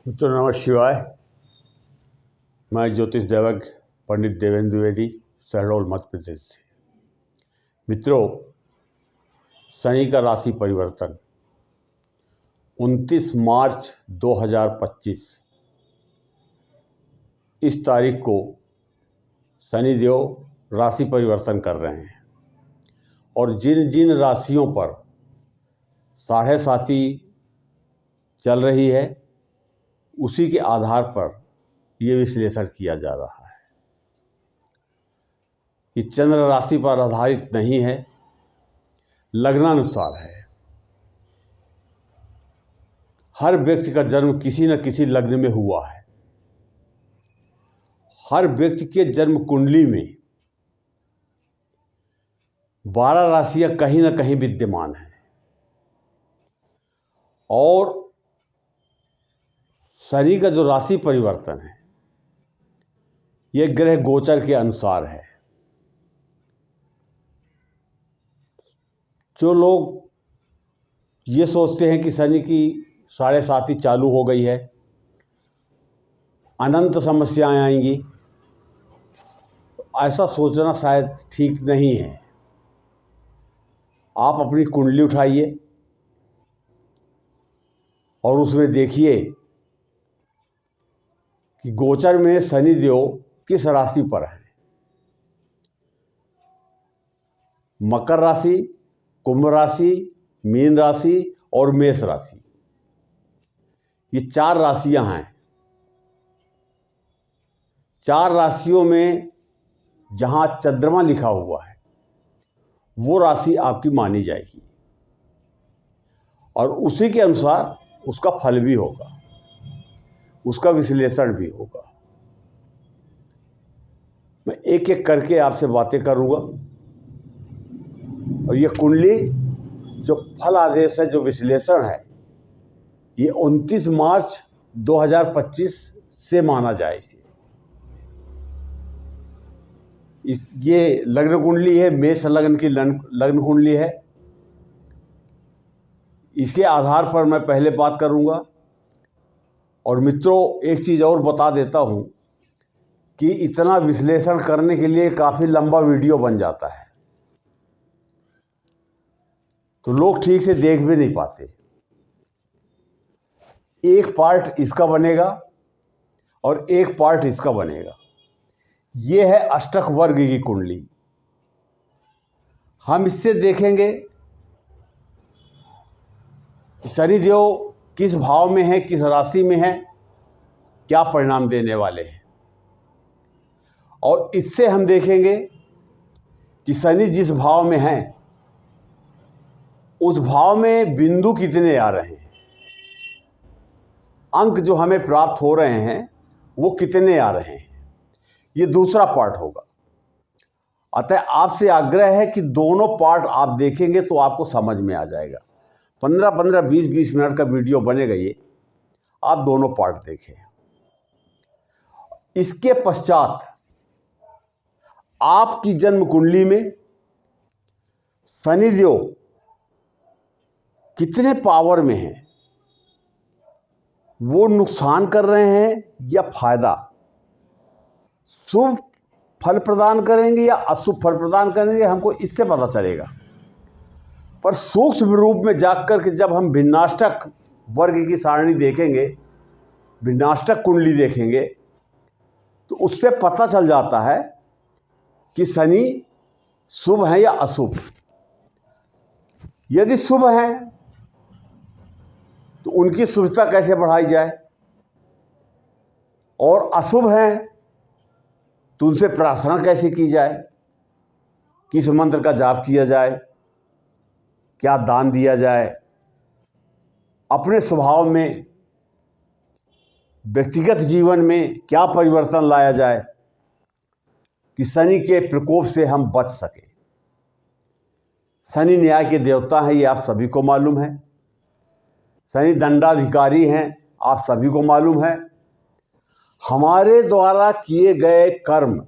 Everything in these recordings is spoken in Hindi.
तो नमः शिवाय। मैं ज्योतिष देवज्ञ पंडित देवेंद्र द्विवेदी, शहडोल मध्य प्रदेश से। मित्रों, शनि का राशि परिवर्तन 29 मार्च 2025 इस तारीख को शनि देव राशि परिवर्तन कर रहे हैं और जिन जिन राशियों पर साढ़े साती चल रही है उसी के आधार पर ये विश्लेषण किया जा रहा है। ये चंद्र राशि पर आधारित नहीं है, लग्नानुसार है। हर व्यक्ति का जन्म किसी न किसी लग्न में हुआ है। हर व्यक्ति के जन्म कुंडली में 12 राशियां कहीं न कहीं विद्यमान हैं और शनि का जो राशि परिवर्तन है यह ग्रह गोचर के अनुसार है। जो लोग ये सोचते हैं कि शनि की साढ़े साती चालू हो गई है, अनंत समस्याएं आएंगी, तो ऐसा सोचना शायद ठीक नहीं है। आप अपनी कुंडली उठाइए और उसमें देखिए कि गोचर में शनि देव किस राशि पर है। मकर राशि, कुंभ राशि, मीन राशि और मेष राशि, ये 4 राशियां हैं। 4 राशियों में जहां चंद्रमा लिखा हुआ है वो राशि आपकी मानी जाएगी और उसी के अनुसार उसका फल भी होगा, उसका विश्लेषण भी होगा। मैं एक एक करके आपसे बातें करूँगा और ये कुंडली जो फल आदेश है, जो विश्लेषण है, ये 29 मार्च 2025 से माना जाए ये लग्न कुंडली है, मेष लग्न की लग्न कुंडली है। इसके आधार पर मैं पहले बात करूंगा। और मित्रों, एक चीज़ और बता देता हूं कि इतना विश्लेषण करने के लिए काफ़ी लंबा वीडियो बन जाता है, तो लोग ठीक से देख भी नहीं पाते। एक पार्ट इसका बनेगा और एक पार्ट इसका बनेगा। ये है अष्टक वर्ग की कुंडली। हम इससे देखेंगे कि शनि देव किस भाव में है, किस राशि में है, क्या परिणाम देने वाले हैं। और इससे हम देखेंगे कि शनि जिस भाव में है उस भाव में बिंदु कितने आ रहे हैं, अंक जो हमें प्राप्त हो रहे हैं वो कितने आ रहे हैं। ये दूसरा पार्ट होगा। अतः आपसे आग्रह है कि दोनों पार्ट आप देखेंगे तो आपको समझ में आ जाएगा। 15-15, 20-20 मिनट का वीडियो बनेगा ये, आप दोनों पार्ट देखें। इसके पश्चात आपकी जन्म कुंडली में शनिदेव कितने पावर में हैं, वो नुकसान कर रहे हैं या फायदा, शुभ फल प्रदान करेंगे या अशुभ फल प्रदान करेंगे, हमको इससे पता चलेगा। पर सूक्ष्म रूप में जाकर के जब हम भिन्नाष्टक वर्ग की सारणी देखेंगे, भिन्नाष्टक कुंडली देखेंगे, तो उससे पता चल जाता है कि शनि शुभ है या अशुभ। यदि शुभ है तो उनकी शुभता कैसे बढ़ाई जाए, और अशुभ है तो उनसे प्रार्थना कैसे की जाए, किस मंत्र का जाप किया जाए, क्या दान दिया जाए, अपने स्वभाव में, व्यक्तिगत जीवन में क्या परिवर्तन लाया जाए कि शनि के प्रकोप से हम बच सकें। शनि न्याय के देवता हैं, ये आप सभी को मालूम है। शनि दंडाधिकारी हैं, आप सभी को मालूम है। हमारे द्वारा किए गए कर्म,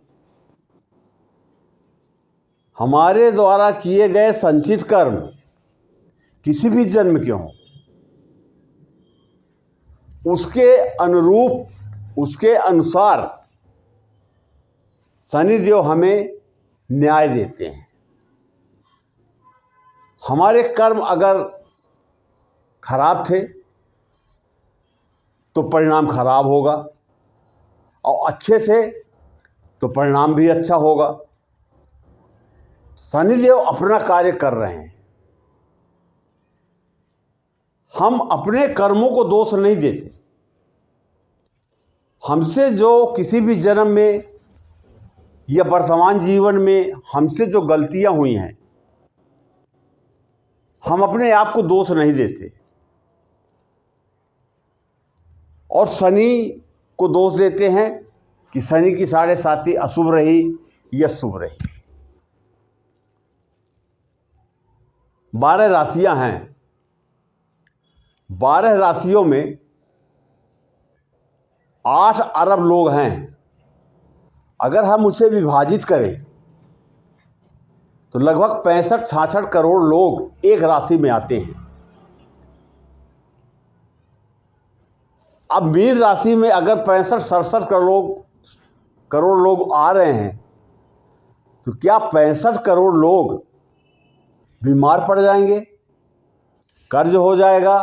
हमारे द्वारा किए गए संचित कर्म किसी भी जन्म के हों, उसके अनुरूप, उसके अनुसार शनिदेव हमें न्याय देते हैं। हमारे कर्म अगर खराब थे तो परिणाम खराब होगा, और अच्छे थे तो परिणाम भी अच्छा होगा। शनिदेव अपना कार्य कर रहे हैं। हम अपने कर्मों को दोष नहीं देते। हमसे जो किसी भी जन्म में या वर्तमान जीवन में हमसे जो गलतियां हुई हैं, हम अपने आप को दोष नहीं देते और शनि को दोष देते हैं कि शनि की 7.5 अशुभ रही या शुभ रही। 12 राशियां हैं। 12 राशियों में 8 अरब लोग हैं। अगर हम उसे विभाजित करें तो लगभग 65-66 करोड़ लोग एक राशि में आते हैं। अब मीन राशि में अगर 65-67 करोड़ लोग आ रहे हैं तो क्या 65 करोड़ लोग बीमार पड़ जाएंगे, कर्ज हो जाएगा,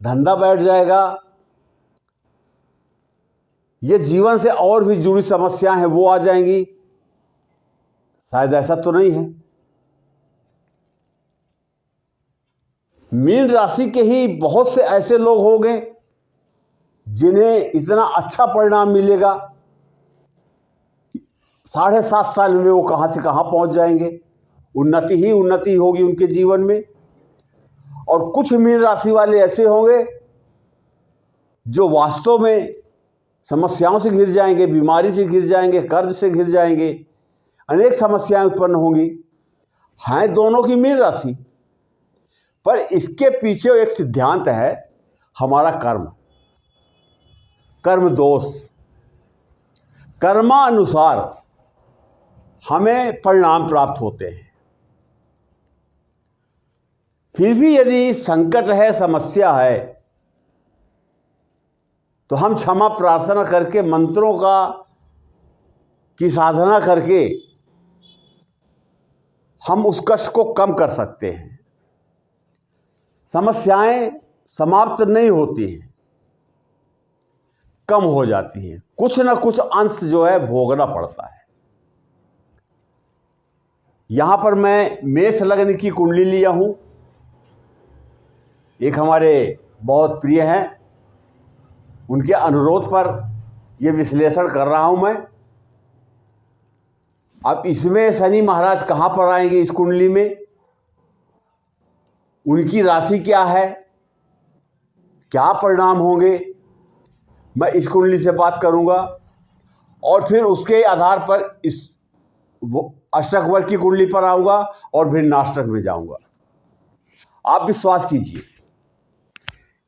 धंधा बैठ जाएगा, ये जीवन से और भी जुड़ी समस्याएं हैं वो आ जाएंगी? शायद ऐसा तो नहीं है। मीन राशि के ही बहुत से ऐसे लोग होंगे जिन्हें इतना अच्छा परिणाम मिलेगा, 7.5 साल में वो कहां से कहां पहुंच जाएंगे। उन्नति ही उन्नति होगी उनके जीवन में। और कुछ मीन राशि वाले ऐसे होंगे जो वास्तव में समस्याओं से घिर जाएंगे, बीमारी से घिर जाएंगे, कर्ज से घिर जाएंगे, अनेक समस्याएं उत्पन्न होंगी। हैं दोनों की मीन राशि, पर इसके पीछे एक सिद्धांत है, हमारा कर्म, कर्म दोष। कर्मानुसार हमें परिणाम प्राप्त होते हैं। फिर भी यदि संकट है, समस्या है, तो हम क्षमा प्रार्थना करके, मंत्रों की साधना करके हम उस कष्ट को कम कर सकते हैं। समस्याएं समाप्त नहीं होती हैं, कम हो जाती हैं। कुछ ना कुछ अंश जो है भोगना पड़ता है। यहां पर मैं मेष लग्न की कुंडली लिया हूं। एक हमारे बहुत प्रिय हैं, उनके अनुरोध पर यह विश्लेषण कर रहा हूं मैं। अब इसमें शनि महाराज कहां पर आएंगे इस कुंडली में, उनकी राशि क्या है, क्या परिणाम होंगे, मैं इस कुंडली से बात करूंगा। और फिर उसके आधार पर इस अष्टक वर्ग की कुंडली पर आऊंगा और फिर नाष्टक में जाऊंगा। आप विश्वास कीजिए,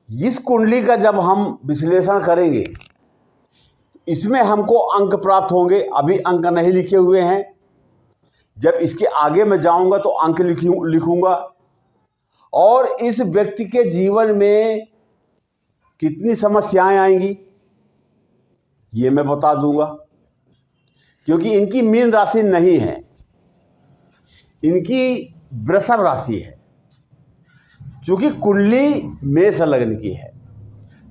इस कुंडली का जब हम विश्लेषण करेंगे इसमें हमको अंक प्राप्त होंगे। अभी अंक नहीं लिखे हुए हैं, जब इसके आगे मैं जाऊंगा तो अंक लिखूंगा। और इस व्यक्ति के जीवन में कितनी समस्याएं आएंगी ये मैं बता दूंगा, क्योंकि इनकी मीन राशि नहीं है, इनकी वृषभ राशि है। चूंकि कुंडली मेष लग्न की है,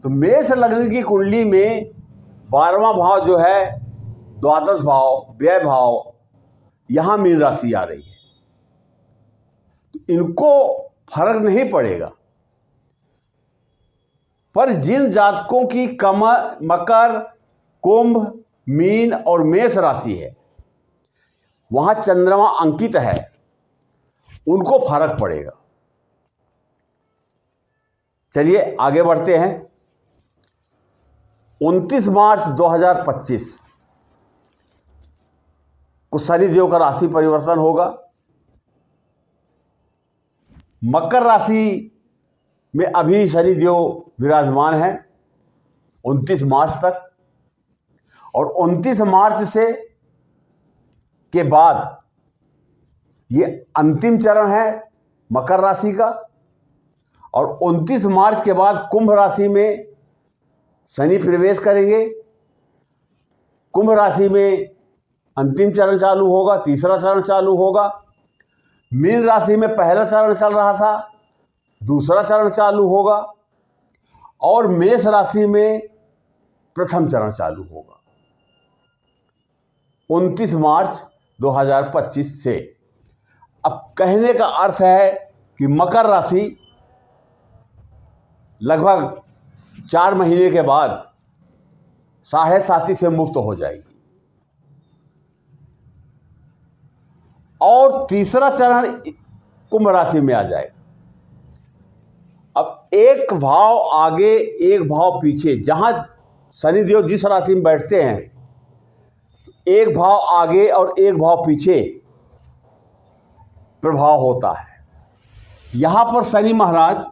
तो मेष लग्न की कुंडली में 12वां भाव जो है, द्वादश भाव, व्यय भाव, यहां मीन राशि आ रही है। तो इनको फर्क नहीं पड़ेगा। पर जिन जातकों की मकर, कुंभ, मीन और मेष राशि है, वहां चंद्रमा अंकित है, उनको फर्क पड़ेगा। चलिए आगे बढ़ते हैं। 29 मार्च 2025 को शनिदेव का राशि परिवर्तन होगा। मकर राशि में अभी शनिदेव विराजमान है 29 मार्च तक, और 29 मार्च से के बाद ये अंतिम चरण है मकर राशि का। और 29 मार्च के बाद कुंभ राशि में शनि प्रवेश करेंगे। कुंभ राशि में अंतिम चरण चालू होगा, तीसरा चरण चालू होगा। मीन राशि में पहला चरण चल रहा था, दूसरा चरण चालू होगा और मेष राशि में प्रथम चरण चालू होगा 29 मार्च 2025 से। अब कहने का अर्थ है कि मकर राशि लगभग 4 महीने के बाद 7.5 से मुक्त हो जाएगी और तीसरा चरण कुंभ राशि में आ जाएगा। अब एक भाव आगे एक भाव पीछे, जहां शनिदेव जिस राशि में बैठते हैं, एक भाव आगे और एक भाव पीछे प्रभाव होता है। यहां पर शनि महाराज,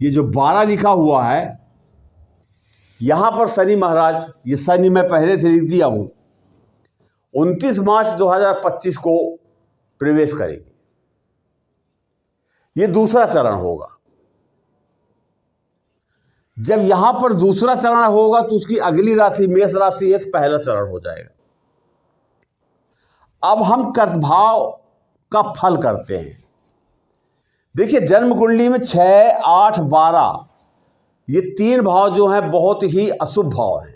ये जो 12 लिखा हुआ है, यहां पर शनि महाराज, ये शनि मैं पहले से लिख दिया हूं, 29 मार्च 2025 को प्रवेश करेंगे। ये दूसरा चरण होगा। जब यहां पर दूसरा चरण होगा तो उसकी अगली राशि मेष राशि है, तो पहला चरण हो जाएगा। अब हम कर्क भाव का फल करते हैं। देखिए, जन्म कुंडली में 6, 8, 12 ये 3 भाव जो हैं बहुत ही अशुभ भाव हैं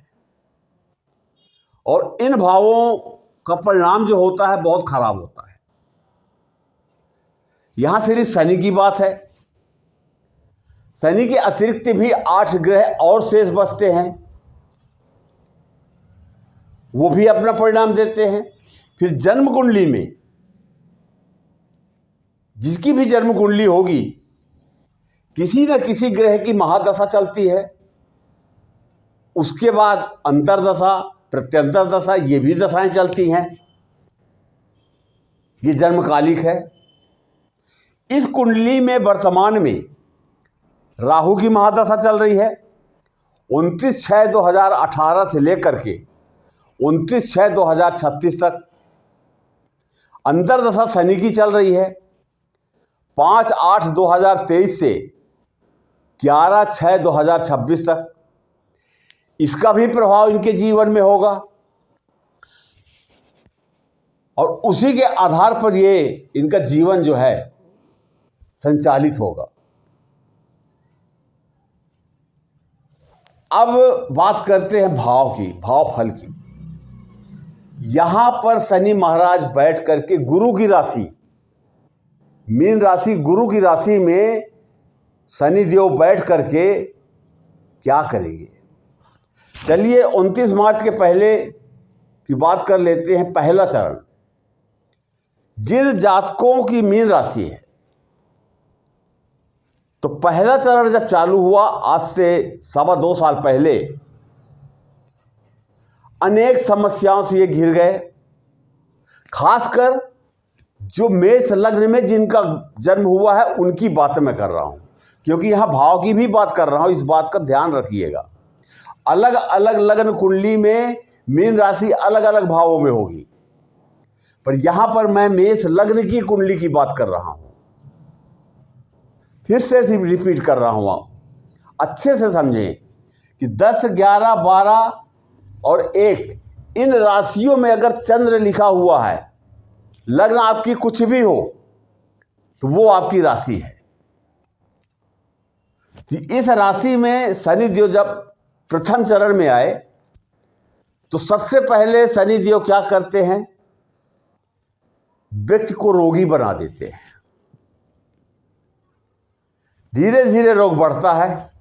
और इन भावों का परिणाम जो होता है बहुत खराब होता है। यहां सिर्फ शनि की बात है। शनि के अतिरिक्त भी 8 ग्रह और शेष बचते हैं, वो भी अपना परिणाम देते हैं। फिर जन्म कुंडली में जिसकी भी जन्म कुंडली होगी, किसी न किसी ग्रह की महादशा चलती है, उसके बाद अंतरदशा, प्रत्यंतर दशा, ये भी दशाएं चलती हैं। ये जन्मकालिक है। इस कुंडली में वर्तमान में राहु की महादशा चल रही है 29/6/2018 से लेकर के 29/6/2036 तक। अंतरदशा शनि की चल रही है 5/8/2023 से 11/6/2026 तक। इसका भी प्रभाव इनके जीवन में होगा और उसी के आधार पर ये इनका जीवन जो है संचालित होगा। अब बात करते हैं भाव की, भाव फल की। यहां पर शनि महाराज बैठ करके गुरु की राशि, मीन राशि, गुरु की राशि में शनि देव बैठ करके क्या करेंगे? चलिए 29 मार्च के पहले की बात कर लेते हैं। पहला चरण, जिन जातकों की मीन राशि है, तो पहला चरण जब चालू हुआ आज से 2.25 साल पहले, अनेक समस्याओं से ये घिर गए। खासकर जो मेष लग्न में जिनका जन्म हुआ है उनकी बात मैं कर रहा हूं, क्योंकि यहां भाव की भी बात कर रहा हूं, इस बात का ध्यान रखिएगा। अलग अलग लग्न कुंडली में मीन राशि अलग अलग भावों में होगी, पर यहां पर मैं मेष लग्न की कुंडली की बात कर रहा हूं। फिर से रिपीट कर रहा हूं, अच्छे से समझें कि 10, 11, 12 और 1 इन राशियों में अगर चंद्र लिखा हुआ है, लग्न आपकी कुछ भी हो तो वो आपकी राशि है। इस राशि में शनि देव जब प्रथम चरण में आए तो सबसे पहले शनि देव क्या करते हैं? व्यक्ति को रोगी बना देते हैं। धीरे धीरे रोग बढ़ता है,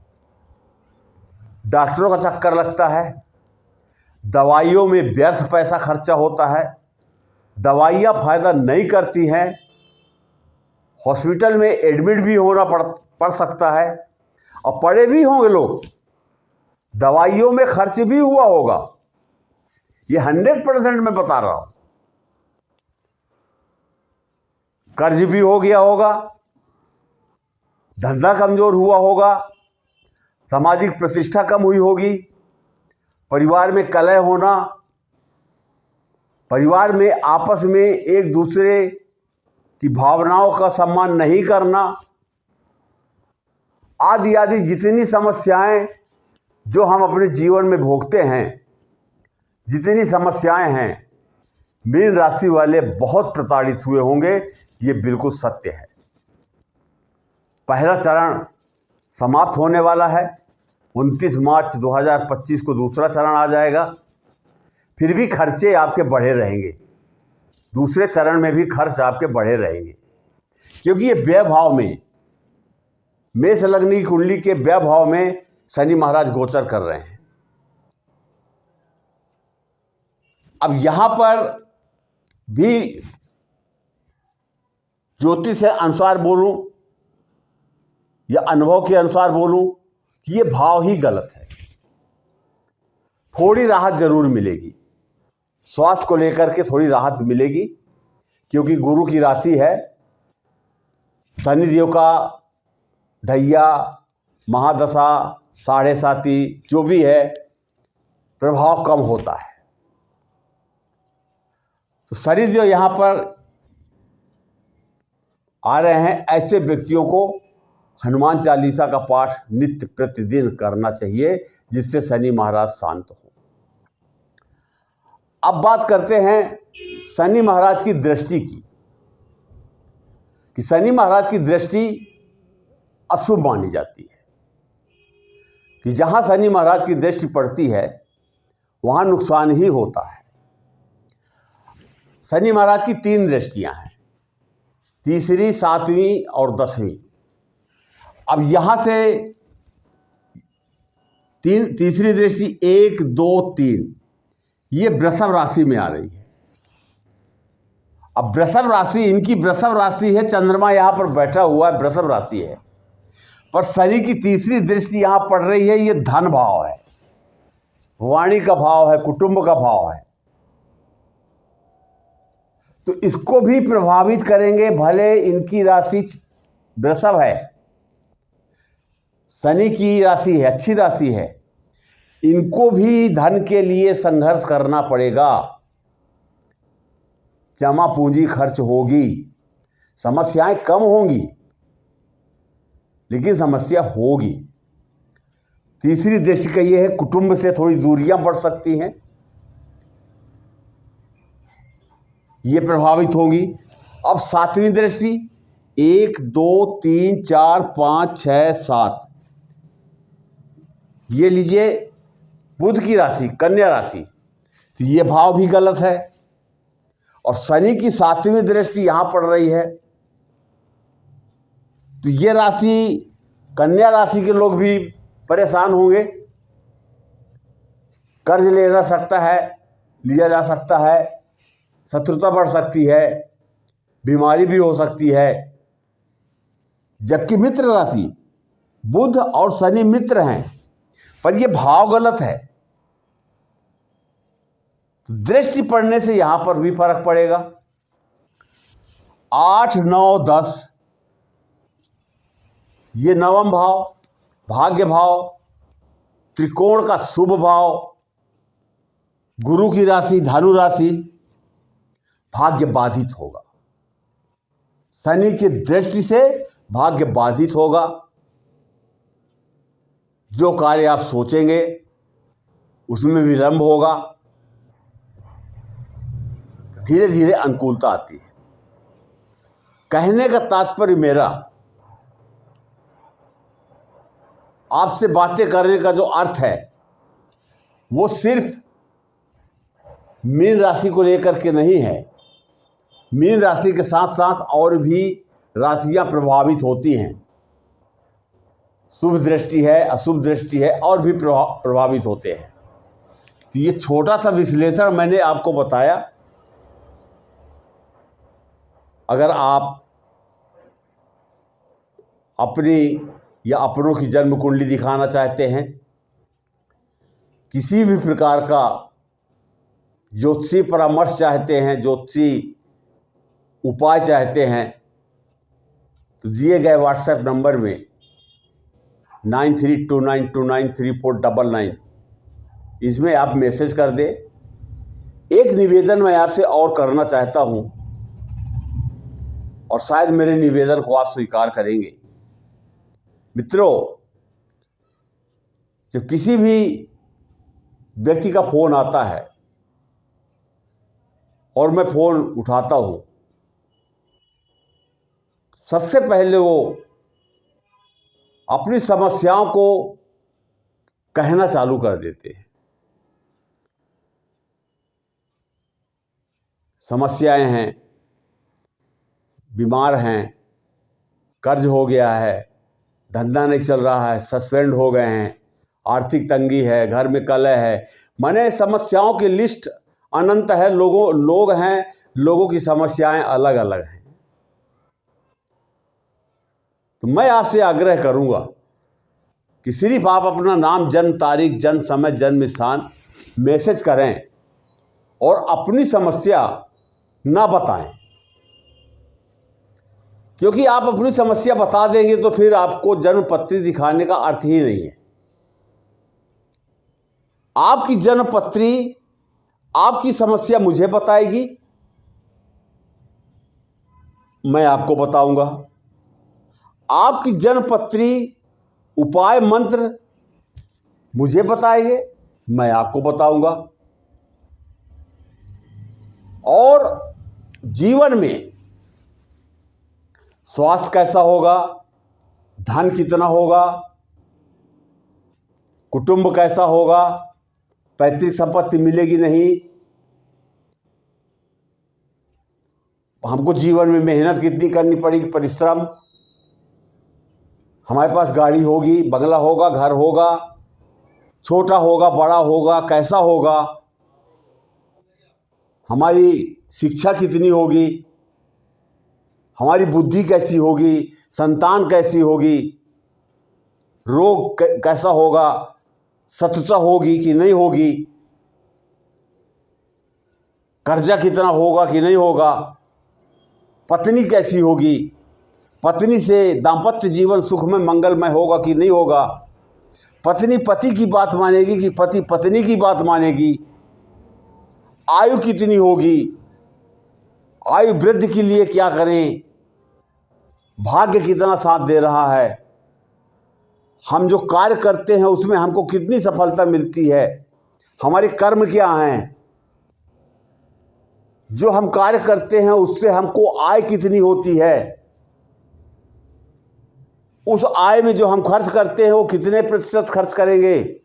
डॉक्टरों का चक्कर लगता है, दवाइयों में व्यर्थ पैसा खर्चा होता है, दवाइयाँ फायदा नहीं करती हैं, हॉस्पिटल में एडमिट भी होना पड़ सकता है और पड़े भी होंगे लोग, दवाइयों में खर्च भी हुआ होगा। ये 100% मैं बता रहा हूं। कर्ज भी हो गया होगा, धंधा कमजोर हुआ होगा, सामाजिक प्रतिष्ठा कम हुई होगी, परिवार में कलह होना, परिवार में आपस में एक दूसरे की भावनाओं का सम्मान नहीं करना, आदि आदि जितनी समस्याएं जो हम अपने जीवन में भोगते हैं, जितनी समस्याएं हैं, मीन राशि वाले बहुत प्रताड़ित हुए होंगे, ये बिल्कुल सत्य है। पहला चरण समाप्त होने वाला है, 29 मार्च 2025 को दूसरा चरण आ जाएगा। फिर भी खर्चे आपके बढ़े रहेंगे, दूसरे चरण में भी खर्च आपके बढ़े रहेंगे, क्योंकि ये व्यय भाव में, मेष लग्न की कुंडली के व्यय भाव में शनि महाराज गोचर कर रहे हैं। अब यहां पर भी ज्योतिष के अनुसार बोलूं या अनुभव के अनुसार बोलूं कि ये भाव ही गलत है। थोड़ी राहत जरूर मिलेगी, स्वास्थ्य को लेकर के थोड़ी राहत मिलेगी, क्योंकि गुरु की राशि है, शनिदेव का ढैया, महादशा, साढ़े साती जो भी है, प्रभाव कम होता है। तो शनिदेव यहां पर आ रहे हैं। ऐसे व्यक्तियों को हनुमान चालीसा का पाठ नित्य प्रतिदिन करना चाहिए, जिससे शनि महाराज शांत हो। अब बात करते हैं शनि महाराज की दृष्टि की, कि शनि महाराज की दृष्टि अशुभ मानी जाती है, कि जहां शनि महाराज की दृष्टि पड़ती है वहां नुकसान ही होता है। शनि महाराज की 3 दृष्टियां हैं, तीसरी, 7वीं और 10वीं। अब यहां से तीसरी दृष्टि 1, 2, 3 ये वृषभ राशि में आ रही है। अब वृषभ राशि, इनकी वृषभ राशि है, चंद्रमा यहां पर बैठा हुआ है, वृषभ राशि है, पर शनि की तीसरी दृष्टि यहां पड़ रही है। ये धन भाव है, वाणी का भाव है, कुटुंब का भाव है, तो इसको भी प्रभावित करेंगे। भले इनकी राशि वृषभ है, शनि की राशि है, अच्छी राशि है, इनको भी धन के लिए संघर्ष करना पड़ेगा, जमा पूंजी खर्च होगी, समस्याएं कम होंगी, लेकिन समस्या होगी। तीसरी दृष्टि का यह है, कुटुंब से थोड़ी दूरियां बढ़ सकती हैं, ये प्रभावित होगी। अब 7वीं दृष्टि 1, 2, 3, 4, 5, 6, 7 ये लीजिए बुध की राशि, कन्या राशि, तो ये भाव भी गलत है। और शनि की 7वीं दृष्टि यहां पड़ रही है, तो ये राशि, कन्या राशि के लोग भी परेशान होंगे, कर्ज लेना सकता है, लिया जा सकता है, शत्रुता बढ़ सकती है, बीमारी भी हो सकती है। जबकि मित्र राशि बुध और शनि मित्र हैं, पर यह भाव गलत है, दृष्टि पड़ने से यहां पर भी फर्क पड़ेगा। 8, 9, 10 ये नवम भाव, भाग्य भाव, त्रिकोण का शुभ भाव, गुरु की राशि, धनु राशि, भाग्य बाधित होगा। शनि की दृष्टि से भाग्य बाधित होगा। जो कार्य आप सोचेंगे उसमें विलंब होगा, धीरे धीरे अनुकूलता आती है। कहने का तात्पर्य मेरा, आपसे बातें करने का जो अर्थ है वो सिर्फ मीन राशि को लेकर के नहीं है। मीन राशि के साथ साथ और भी राशियां प्रभावित होती हैं। शुभ दृष्टि है, अशुभ दृष्टि है, और भी प्रभावित होते हैं। तो ये छोटा सा विश्लेषण मैंने आपको बताया। अगर आप अपनी या अपनों की जन्म कुंडली दिखाना चाहते हैं, किसी भी प्रकार का ज्योतिषी परामर्श चाहते हैं, ज्योतिषी उपाय चाहते हैं, तो दिए गए व्हाट्सएप नंबर में 9329293499 इसमें आप मैसेज कर दें। एक निवेदन मैं आपसे और करना चाहता हूं, और शायद मेरे निवेदन को आप स्वीकार करेंगे। मित्रों, जब किसी भी व्यक्ति का फोन आता है और मैं फोन उठाता हूं, सबसे पहले वो अपनी समस्याओं को कहना चालू कर देते हैं। समस्याएं हैं, बीमार हैं, कर्ज हो गया है, धंधा नहीं चल रहा है, सस्पेंड हो गए हैं, आर्थिक तंगी है, घर में कलह है, माने समस्याओं की लिस्ट अनंत है। लोग हैं, लोगों की समस्याएं अलग अलग हैं। तो मैं आपसे आग्रह करूंगा कि सिर्फ आप अपना नाम, जन्म तारीख, जन्म समय, जन्म स्थान मैसेज करें और अपनी समस्या ना बताएं, क्योंकि आप अपनी समस्या बता देंगे तो फिर आपको जन्म पत्री दिखाने का अर्थ ही नहीं है। आपकी जन्म पत्री आपकी समस्या मुझे बताएगी, मैं आपको बताऊंगा। आपकी जन्म पत्री उपाय मंत्र मुझे बताएंगे, मैं आपको बताऊंगा। और जीवन में स्वास्थ्य कैसा होगा, धन कितना होगा, कुटुंब कैसा होगा, पैतृक संपत्ति मिलेगी नहीं, हमको जीवन में मेहनत कितनी करनी पड़ेगी, परिश्रम, हमारे पास गाड़ी होगी, बंगला होगा, घर होगा, छोटा होगा, बड़ा होगा, कैसा होगा, हमारी शिक्षा कितनी होगी, हमारी बुद्धि कैसी होगी, संतान कैसी होगी, रोग कैसा होगा, सतता होगी कि नहीं होगी, कर्जा कितना होगा कि नहीं होगा, पत्नी कैसी होगी, पत्नी से दाम्पत्य जीवन सुख में मंगलमय होगा कि नहीं होगा, पत्नी पति की बात मानेगी कि पति पत्नी की बात मानेगी, आयु कितनी होगी, आयु वृद्धि के लिए क्या करें, भाग्य कितना साथ दे रहा है, हम जो कार्य करते हैं उसमें हमको कितनी सफलता मिलती है, हमारे कर्म क्या हैं, जो हम कार्य करते हैं उससे हमको आय कितनी होती है, उस आय में जो हम खर्च करते हैं वो कितने प्रतिशत खर्च करेंगे,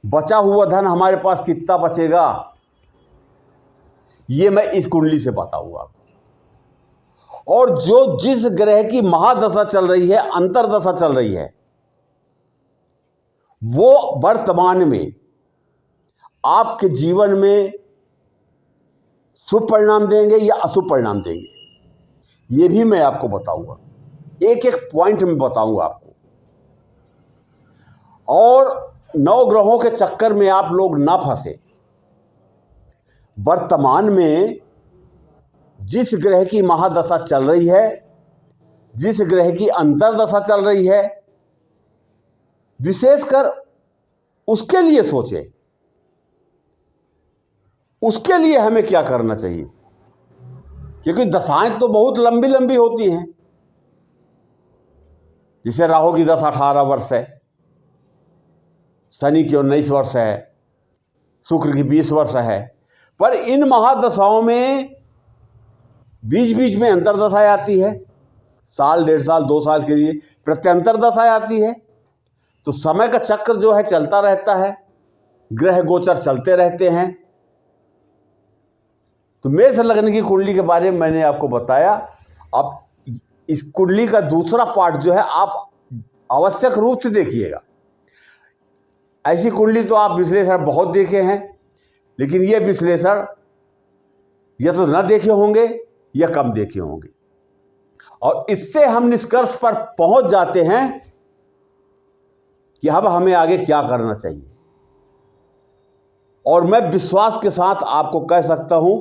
बचा हुआ धन हमारे पास कितना बचेगा, ये मैं इस कुंडली से बताऊंगा। और जो जिस ग्रह की महादशा चल रही है, अंतरदशा चल रही है, वो वर्तमान में आपके जीवन में शुभ परिणाम देंगे या अशुभ परिणाम देंगे, ये भी मैं आपको बताऊंगा। एक एक पॉइंट में बताऊंगा आपको। और 9 ग्रहों के चक्कर में आप लोग ना फंसे। वर्तमान में जिस ग्रह की महादशा चल रही है, जिस ग्रह की अंतरदशा चल रही है, विशेषकर उसके लिए सोचें, उसके लिए हमें क्या करना चाहिए, क्योंकि दशाएं तो बहुत लंबी लंबी होती हैं। जैसे राहु की दशा 18 वर्ष है, शनि की 19 वर्ष है, शुक्र की 20 वर्ष है, पर इन महादशाओं में बीच बीच में अंतरदशाएं आती है, साल, 1.5 साल, 2 साल के लिए प्रत्यंतर दशाएं आती है। तो समय का चक्र जो है चलता रहता है, ग्रह गोचर चलते रहते हैं। तो मेष लग्न की कुंडली के बारे में मैंने आपको बताया। अब इस कुंडली का दूसरा पार्ट जो है आप आवश्यक रूप से देखिएगा। ऐसी कुंडली तो आप विश्लेषण बहुत देखे हैं, लेकिन ये विश्लेषण या तो न देखे होंगे या कम देखे होंगे। और इससे हम निष्कर्ष पर पहुंच जाते हैं कि अब हमें आगे क्या करना चाहिए। और मैं विश्वास के साथ आपको कह सकता हूं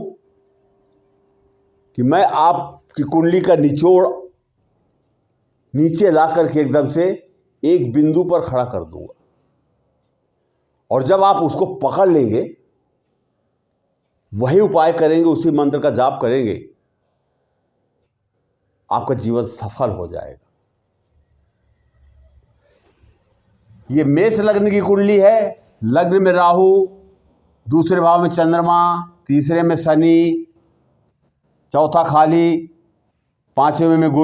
कि मैं आपकी कुंडली का निचोड़ नीचे ला करके एकदम से एक बिंदु पर खड़ा कर दूंगा। और जब आप उसको पकड़ लेंगे, वही उपाय करेंगे, उसी मंत्र का जाप करेंगे, आपका जीवन सफल हो जाएगा। ये मेष लग्न की कुंडली है। लग्न में राहु, दूसरे भाव में चंद्रमा, तीसरे में शनि, चौथा खाली, पांचवें में गुरु।